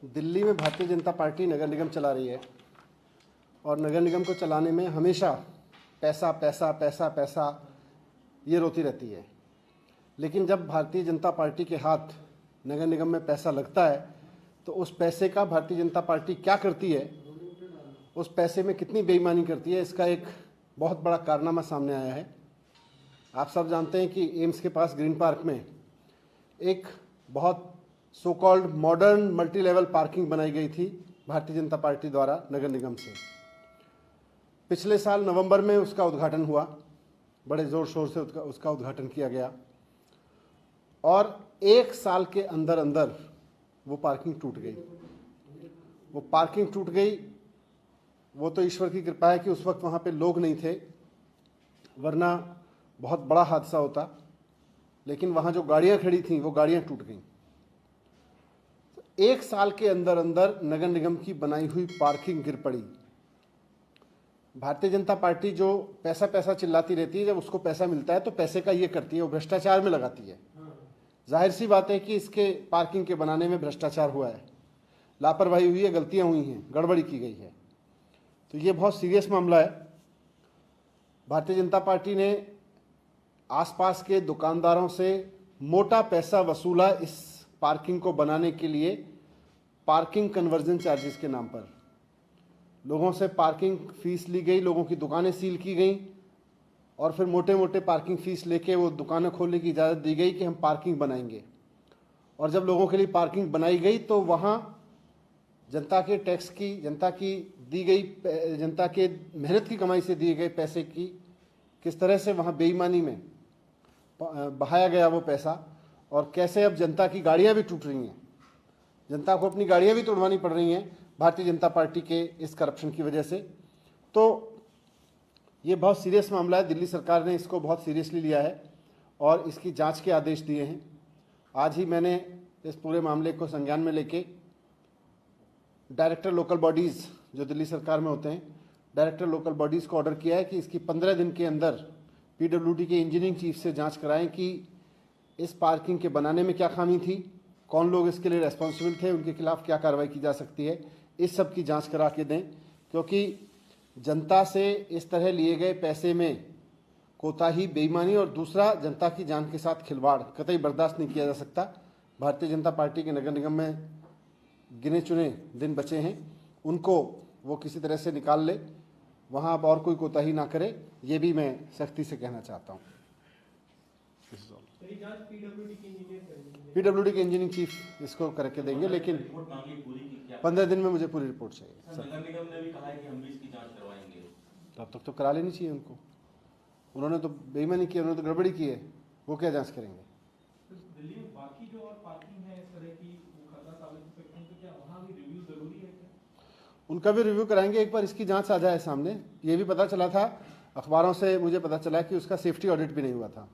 दिल्ली में भारतीय जनता पार्टी नगर निगम चला रही है और नगर निगम को चलाने में हमेशा पैसा पैसा पैसा पैसा ये रोती रहती है। लेकिन जब भारतीय जनता पार्टी के हाथ नगर निगम में पैसा लगता है तो उस पैसे का भारतीय जनता पार्टी क्या करती है, उस पैसे में कितनी बेईमानी करती है, इसका एक बहुत बड़ा कारनामा सामने आया है। आप सब जानते हैं कि एम्स के पास ग्रीन पार्क में एक बहुत so called modern multi level parking बनाई गई थी भारतीय जनता पार्टी द्वारा नगर निगम से। पिछले साल नवंबर में उसका उद्घाटन हुआ, बड़े ज़ोर शोर से उसका उद्घाटन किया गया और एक साल के अंदर अंदर वो पार्किंग टूट गई। वो पार्किंग टूट गई, वो तो ईश्वर की कृपा है कि उस वक्त वहाँ पे लोग नहीं थे, वरना बहुत बड़ा हादसा होता। लेकिन वहाँ जो गाड़ियाँ खड़ी थीं वो गाड़ियाँ टूट गईं। एक साल के अंदर अंदर नगर निगम की बनाई हुई पार्किंग गिर पड़ी। भारतीय जनता पार्टी जो पैसा पैसा चिल्लाती रहती है, जब उसको पैसा मिलता है तो पैसे का ये करती है, वो भ्रष्टाचार में लगाती है। जाहिर सी बात है कि इसके पार्किंग के बनाने में भ्रष्टाचार हुआ है, लापरवाही हुई है, गलतियां हुई हैं, गड़बड़ी की गई है। तो ये बहुत सीरियस मामला है। भारतीय जनता पार्टी ने आसपास के दुकानदारों से मोटा पैसा वसूला इस पार्किंग को बनाने के लिए, पार्किंग कन्वर्जन चार्जेस के नाम पर लोगों से पार्किंग फीस ली गई, लोगों की दुकानें सील की गई और फिर मोटे मोटे पार्किंग फीस लेके वो दुकानें खोलने की इजाज़त दी गई कि हम पार्किंग बनाएंगे। और जब लोगों के लिए पार्किंग बनाई गई तो वहाँ जनता के टैक्स की, जनता की दी गई, जनता के मेहनत की कमाई से दिए गए पैसे की किस तरह से वहाँ बेईमानी में बहाया गया वो पैसा, और कैसे अब जनता की गाड़ियाँ भी टूट रही हैं, जनता को अपनी गाड़ियाँ भी तोड़वानी पड़ रही हैं भारतीय जनता पार्टी के इस करप्शन की वजह से। तो ये बहुत सीरियस मामला है। दिल्ली सरकार ने इसको बहुत सीरियसली लिया है और इसकी जांच के आदेश दिए हैं। आज ही मैंने इस पूरे मामले को संज्ञान में लेके डायरेक्टर लोकल बॉडीज़ जो दिल्ली सरकार में होते हैं, डायरेक्टर लोकल बॉडीज़ को ऑर्डर किया है कि इसकी 15 दिन के अंदर पीडब्ल्यूडी के इंजीनियरिंग चीफ से जाँच कराएँ कि इस पार्किंग के बनाने में क्या खामी थी, कौन लोग इसके लिए रेस्पॉन्सिबल थे, उनके खिलाफ क्या कार्रवाई की जा सकती है, इस सब की जांच करा के दें। क्योंकि जनता से इस तरह लिए गए पैसे में कोताही, बेईमानी और दूसरा जनता की जान के साथ खिलवाड़ कतई बर्दाश्त नहीं किया जा सकता। भारतीय जनता पार्टी के नगर निगम में गिने चुने दिन बचे हैं, उनको वो किसी तरह से निकाल ले, वहाँ अब और कोई कोताही ना करे, ये भी मैं सख्ती से कहना चाहता हूँ। पीडब्ल्यूडी के इंजीनियरिंग चीफ इसको करके देंगे, लेकिन 15 दिन में मुझे पूरी रिपोर्ट चाहिए। नगर निगम ने भी कहा है कि हम भी इसकी जांच करवाएंगे। तब तक तो करा लेनी चाहिए उनको। उन्होंने तो बेईमानी की, उन्होंने तो गड़बड़ी की है, वो क्या जांच करेंगे। दिल्ली में बाकी जो और पार्किंग है इस तरह की, वो खतरा साबित हो सकती है, तो क्या वहाँ भी रिव्यू जरूरी है क्या? उनका भी रिव्यू कराएंगे, एक बार इसकी जांच आ जाए सामने। ये भी पता चला था, अखबारों से मुझे पता चला कि उसका सेफ्टी ऑडिट भी नहीं हुआ था।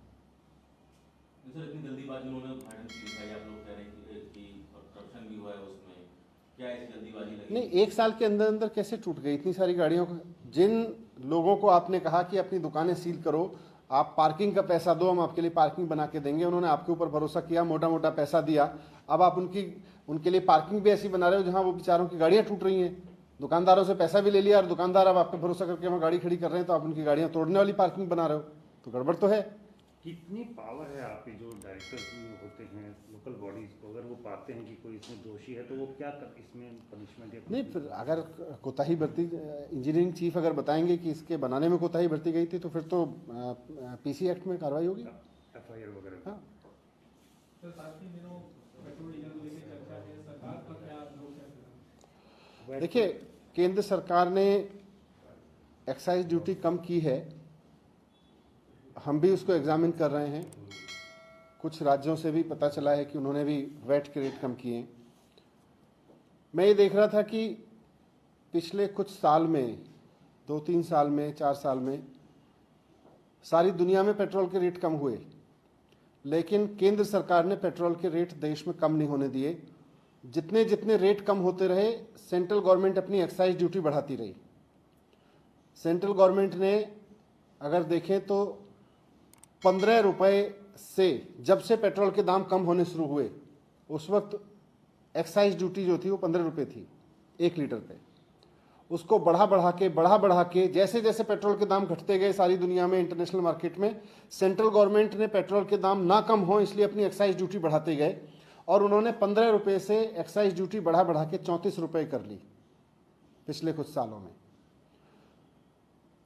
सर, इतनी जल्दीबाजी उन्होंने उद्घाटन किया है, आप लोग कह रहे हैं कि करप्शन भी हुआ है उसमें, क्या ऐसी जल्दीबाजी लगी? नहीं, एक साल के अंदर अंदर कैसे टूट गई इतनी सारी गाड़ियों का? जिन लोगों को आपने कहा कि अपनी दुकानें सील करो, आप पार्किंग का पैसा दो, हम आपके लिए पार्किंग बना के देंगे, उन्होंने आपके ऊपर भरोसा किया, मोटा मोटा पैसा दिया। अब आप उनके लिए पार्किंग भी ऐसी बना रहे हो जहाँ वो बेचारों की गाड़ियाँ टूट रही हैं। दुकानदारों से पैसा भी ले लिया और दुकानदार अब आप पे भरोसा करके वहाँ गाड़ी खड़ी कर रहे हैं, तो आप उनकी गाड़ियाँ तोड़ने वाली पार्किंग बना रहे हो, तो गड़बड़ तो है। कितनी पावर है आपके जो डायरेक्टर होते हैं लोकल बॉडीज को, अगर वो पाते हैं कि कोई इसमें दोषी है तो वो क्या इसमें पनिशमेंट? नहीं, फिर अगर कोताही बरती, इंजीनियरिंग चीफ अगर बताएंगे कि इसके बनाने में कोताही बरती गई थी, तो फिर तो पीसी एक्ट में कार्रवाई होगी, एफआईआर वगैरह। हाँ। सर, साथ ही दिनों पेट्रोल डीजल को लेकर चर्चा है, सरकार का क्या लोग? देखिए, केंद्र सरकार ने एक्साइज ड्यूटी कम की है, हम भी उसको एग्जामिन कर रहे हैं। कुछ राज्यों से भी पता चला है कि उन्होंने भी वैट के रेट कम किए हैं। मैं ये देख रहा था कि पिछले कुछ साल में, 2-3 साल में, 4 साल में सारी दुनिया में पेट्रोल के रेट कम हुए, लेकिन केंद्र सरकार ने पेट्रोल के रेट देश में कम नहीं होने दिए। जितने जितने रेट कम होते रहे, सेंट्रल गवर्नमेंट अपनी एक्साइज ड्यूटी बढ़ाती रही। सेंट्रल गवर्नमेंट ने अगर देखें तो 15 रुपये से, जब से पेट्रोल के दाम कम होने शुरू हुए, उस वक्त एक्साइज ड्यूटी जो थी वो 15 रुपये थी 1 लीटर पे, उसको बढ़ा के जैसे जैसे पेट्रोल के दाम घटते गए सारी दुनिया में, इंटरनेशनल मार्केट में, सेंट्रल गवर्नमेंट ने पेट्रोल के दाम ना कम हो इसलिए अपनी एक्साइज ड्यूटी बढ़ाते गए और उन्होंने 15 रुपये से एक्साइज ड्यूटी बढ़ा के 34 रुपये कर ली पिछले कुछ सालों में।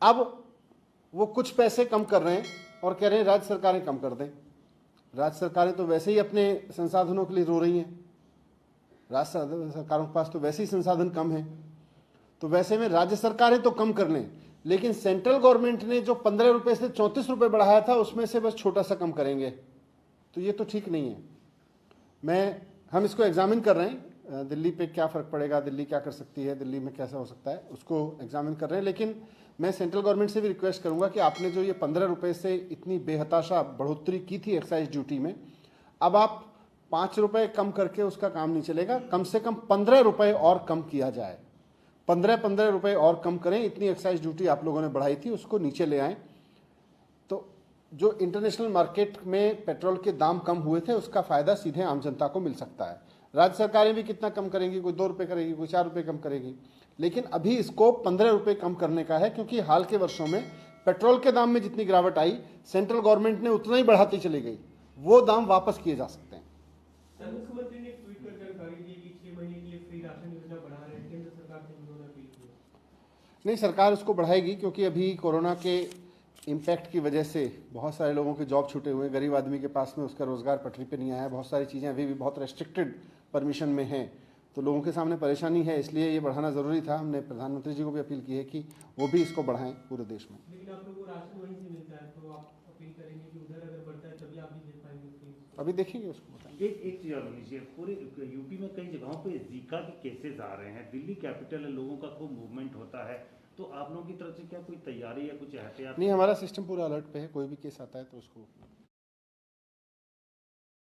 अब वो कुछ पैसे कम कर रहे हैं और कह रहे हैं राज्य सरकारें कम कर दें। राज्य सरकारें तो वैसे ही अपने संसाधनों के लिए रो रही हैं, राज्य सरकारों के पास तो वैसे ही संसाधन कम है, तो वैसे में राज्य सरकारें तो कम कर लें, लेकिन सेंट्रल गवर्नमेंट ने जो 15 रुपये से 34 रुपये बढ़ाया था उसमें से बस छोटा सा कम करेंगे, तो ये तो ठीक नहीं है। हम इसको एग्जामिन कर रहे हैं, दिल्ली पे क्या फ़र्क पड़ेगा, दिल्ली क्या कर सकती है, दिल्ली में कैसा हो सकता है, उसको एग्जामिन कर रहे हैं। लेकिन मैं सेंट्रल गवर्नमेंट से भी रिक्वेस्ट करूंगा कि आपने जो ये 15 रुपये से इतनी बेहताशा बढ़ोतरी की थी एक्साइज ड्यूटी में, अब आप 5 रुपये कम करके उसका काम नहीं चलेगा, कम से कम 15 रुपये और कम किया जाए, 15 रुपये और कम करें। इतनी एक्साइज ड्यूटी आप लोगों ने बढ़ाई थी उसको नीचे ले आएँ, तो जो इंटरनेशनल मार्केट में पेट्रोल के दाम कम हुए थे उसका फ़ायदा सीधे आम जनता को मिल सकता है। राज्य सरकारें भी कितना कम करेंगी, कोई 2 रुपये करेगी, कोई 4 रुपये कम करेगी, लेकिन अभी इसको 15 रुपये कम करने का है, क्योंकि हाल के वर्षों में पेट्रोल के दाम में जितनी गिरावट आई सेंट्रल गवर्नमेंट ने उतना ही बढ़ाती चली गई, वो दाम वापस किए जा सकते हैं। सर, मुख्यमंत्री ने ट्वीट कर जानकारी दी कि 6 महीने के लिए फ्री राशन योजना बढ़ा रहे हैं, केंद्र सरकार से उन्होंने अपील की। नहीं, सरकार उसको बढ़ाएगी, क्योंकि अभी कोरोना के इम्पैक्ट की वजह से बहुत सारे लोगों के जॉब छूटे हुए हैं, गरीब आदमी के पास में उसका रोज़गार पटरी पे नहीं आया, बहुत सारी चीज़ें अभी भी बहुत रेस्ट्रिक्टेड परमिशन में हैं, तो लोगों के सामने परेशानी है, इसलिए ये बढ़ाना ज़रूरी था। हमने प्रधानमंत्री जी को भी अपील की है कि वो भी इसको बढ़ाएं पूरे देश में। लेकिन आप लोगों को राशन वहीं से मिलता है, तो आप अपील करेंगे कि उधर अगर बढ़ता है तभी आप भी दे पाएंगे फ्री? अभी देखेंगे उसको बताएंगे। एक चीज़ और लीजिए, पूरे यूपी में कई जगहों पे जीका के केसेस आ रहे हैं, दिल्ली कैपिटल है, लोगों का खूब मूवमेंट होता है, तो आप लोगों की तरफ से क्या कोई तैयारी या कुछ एहतियात? नहीं, हमारा सिस्टम पूरा अलर्ट पे है, कोई भी केस आता है तो उसको